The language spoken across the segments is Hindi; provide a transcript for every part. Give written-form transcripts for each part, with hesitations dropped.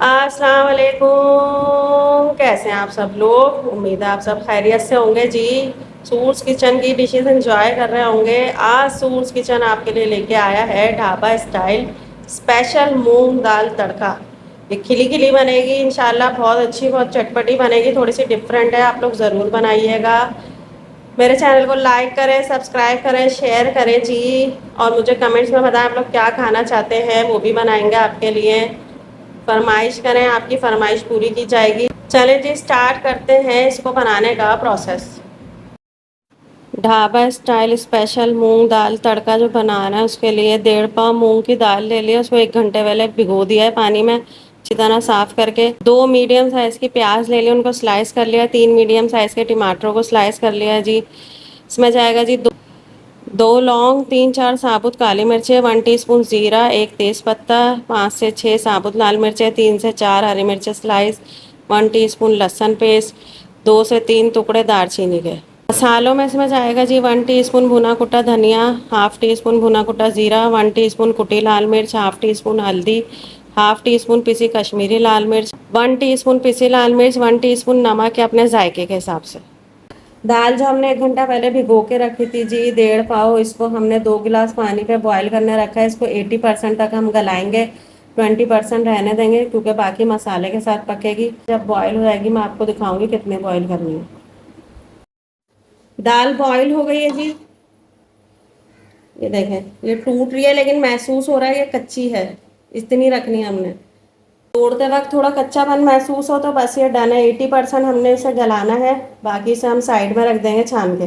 अस्सलाम वालेकुम। कैसे हैं आप सब लोग? उम्मीद है आप सब खैरियत से होंगे जी। सूर्स किचन की डिशेस एंजॉय कर रहे होंगे। आज सूर्स किचन आपके लिए लेके आया है ढाबा स्टाइल स्पेशल मूंग दाल तड़का। ये खिली खिली बनेगी इंशाल्लाह, बहुत अच्छी, बहुत चटपटी बनेगी, थोड़ी सी डिफरेंट है। आप लोग ज़रूर बनाइएगा। मेरे चैनल को लाइक करें, सब्सक्राइब करें, शेयर करें जी। और मुझे कमेंट्स में बताएं आप लोग क्या खाना चाहते हैं, वो भी बनाएंगे आपके लिए। फरमाइश करें, आपकी फरमाइश पूरी की जाएगी। चलें जी, स्टार्ट करते हैं इसको बनाने का प्रोसेस। ढाबा स्टाइल स्पेशल मूंग दाल तड़का जो बनाना है उसके लिए 1.5 पाव मूंग की दाल ले लिया। उसको 1 घंटे पहले भिगो दिया है पानी में अच्छी तरह साफ करके। 2 मीडियम साइज़ की प्याज ले लिया, उनको स्लाइस कर लिया। 3 मीडियम साइज़ के टमाटरों को स्लाइस कर लिया जी। इसमें जाएगा जी दो लौंग, 3-4 साबुत काली मिर्चें, 1 टीस्पून ज़ीरा, एक तेज़पत्ता, 5 से 6 साबुत लाल मिर्चें, 3 से 4 हरी मिर्चें स्लाइस, 1 टीस्पून लहसुन पेस्ट, 2 से 3 टुकड़े दालचीनी के। मसालों में इसमें जाएगा जी 1 टीस्पून भुना कुटा धनिया, 1/2 टीस्पून भुना कुटा ज़ीरा, 1 टीस्पून कुटी लाल मिर्च, 1/2 टीस्पून हल्दी, 1/2 टीस्पून पिसी कश्मीरी लाल मिर्च, 1 टीस्पून पिसी लाल मिर्च, 1 टीस्पून नमक है अपने जायके के हिसाब से। दाल जो हमने 1 घंटा पहले भिगो के रखी थी जी 1.5 पाव, इसको हमने 2 गिलास पानी पे बॉईल करने रखा है। इसको 80% तक हम गलाएंगे, 20% रहने देंगे क्योंकि बाकी मसाले के साथ पकेगी। जब बॉईल हो जाएगी मैं आपको दिखाऊंगी कितनी बॉईल करनी है। दाल बॉईल हो गई है जी। ये देखें, ये टूट रही है लेकिन महसूस हो रहा है ये कच्ची है। इतनी रखनी है हमने। तोड़ते वक्त थोड़ा कच्चापन महसूस हो तो बस ये डन है। 80% हमने इसे गलाना है, बाकी से हम साइड में रख देंगे छान के।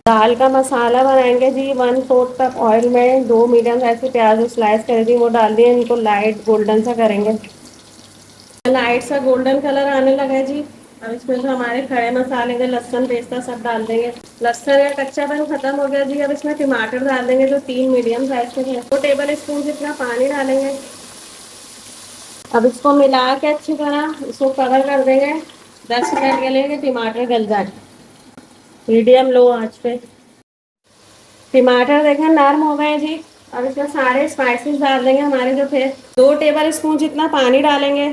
दाल का मसाला बनाएंगे जी। 1/4 कप ऑयल में 2 मीडियम साइज की प्याज स्लाइस कर दी, वो डाल दिए। इनको लाइट गोल्डन सा करेंगे। लाइट सा गोल्डन कलर आने लगा है जी। अब इसमें जो हमारे खड़े मसाले थे, लहसुन पेस्ता सब डाल देंगे। लहसुन का कच्चापन खत्म हो गया जी। अब इसमें टमाटर डाल देंगे जो 3 मीडियम साइज के हैं। 2 टेबल स्पून जितना पानी डालेंगे। अब इसको मिला के अच्छी तरह इसको कवर कर देंगे 10 मिनट के लिए कि टमाटर गल जाए मीडियम लो आंच पे। टमाटर देखें नरम हो गए जी। अब इसमें सारे स्पाइसेस डाल देंगे हमारे जो थे। 2 टेबल स्पून जितना पानी डालेंगे।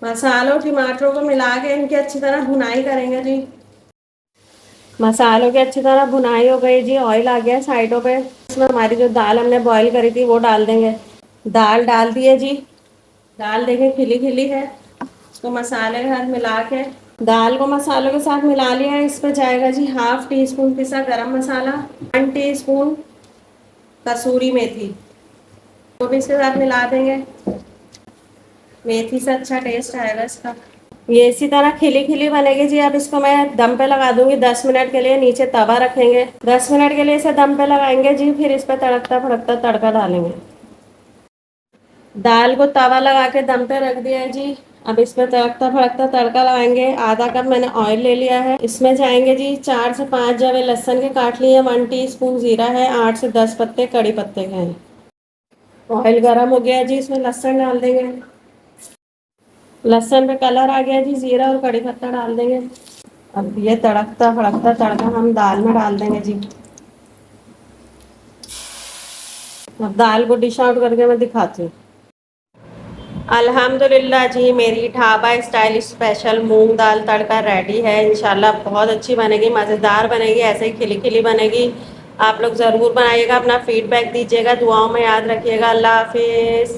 मसालों टमाटरों को मिला के इनकी अच्छी तरह भुनाई करेंगे जी। मसालों की अच्छी तरह भुनाई हो गई जी। ऑयल आ गया साइडों पे। इसमें हमारी जो दाल हमने बॉईल करी थी वो डाल देंगे। दाल डाल दिए जी। दाल देखें खिली खिली है। इसको मसाले के साथ मिला के, दाल को मसालों के साथ मिला लिया है। इस पर जाएगा जी 1/2 टीस्पून पिसा गरम मसाला, 1 टीस्पून कसूरी मेथी, तो भी इसके साथ मिला देंगे। मेथी से अच्छा टेस्ट आएगा इसका। ये इसी तरह खिली खिली बनेगी जी। अब इसको मैं दम पे लगा दूंगी 10 मिनट के लिए। नीचे तवा रखेंगे, 10 मिनट के लिए इसे दम पे लगाएंगे जी। फिर इस पर तड़कता फड़कता तड़का डालेंगे। दाल को तवा लगा के दम पे रख दिया है जी। अब इसमें तड़कता फड़कता तड़का लगाएंगे। आधा कप मैंने ऑयल ले लिया है। इसमें जाएंगे जी 4 से 5 जवे लहसुन के काट लिए, 1 टीस्पून जीरा है, 8 से 10 पत्ते कड़ी पत्ते के हैं। ऑयल गर्म हो गया जी, इसमें लहसुन डाल देंगे। लहसुन पे कलर आ गया जी, जीरा और कड़ी पत्ता डाल देंगे। अब ये तड़कता फड़कता तड़का हम दाल में डाल देंगे जी। अब दाल को डिश आउट करके मैं दिखाती हूँ। अल्हम्दुलिल्लाह जी, मेरी ढाबा स्टाइल स्पेशल मूंग दाल तड़का रेडी है। इंशाल्लाह बहुत अच्छी बनेगी, मज़ेदार बनेगी, ऐसे ही खिली खिली बनेगी। आप लोग ज़रूर बनाइएगा, अपना फीडबैक दीजिएगा, दुआओं में याद रखिएगा। अल्लाह हाफिज़।